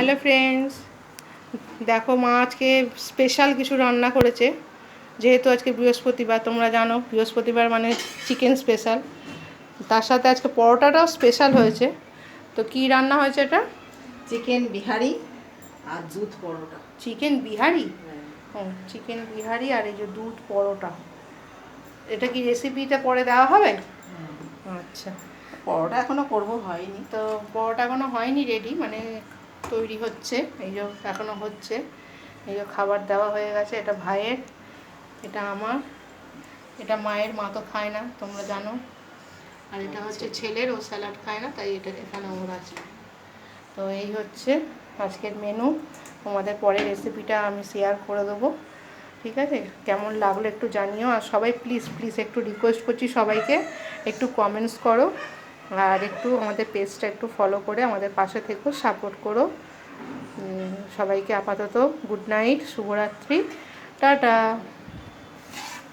Hello friends, দেখো মা আজকে স্পেশাল কিছু রান্না করেছে। যেহেতু আজকে বৃহস্পতিবার, তোমরা জানো বৃহস্পতিবার মানে চিকেন স্পেশাল। তার সাথে আজকে পরোটাটাও স্পেশাল হয়েছে। তো কি রান্না হয়েছে এটা? চিকেন বিহারি আর দুধ পরোটা। চিকেন বিহারি? ও, চিকেন বিহারি আর এই যে দুধ পরোটা। এটা কি রেসিপিটা পরে দেওয়া হবে? আচ্ছা, পরোটা এখনো করবো, হয়নি। তো পরোটা এখনো হয়নি, রেডি মানে তৈরি হচ্ছে। এই যে এখনো হচ্ছে। এই যে খাবার দেওয়া হয়ে গেছে। এটা ভাইয়ের, এটা আমার, এটা মায়ের, মা তো খায় না তোমরা জানো। আর এটা হচ্ছে ছেলের, ও স্যালাড খায় না, তাই এটা এখানে ওর আছে। তো এই হচ্ছে আজকের মেনু। তোমাদের পরে রেসিপিটা আমি শেয়ার করে দেবো, ঠিক আছে? কেমন লাগলো একটু জানিও। আর সবাই প্লিজ প্লিজ একটু রিকোয়েস্ট করছি সবাইকে, একটু কমেন্টস করো আর একটু আমাদের পেজটা একটু ফলো করে আমাদের পাশে থেকো, সাপোর্ট করো। সবাইকে আপাতত গুড নাইট, শুভরাত্রি, টাটা।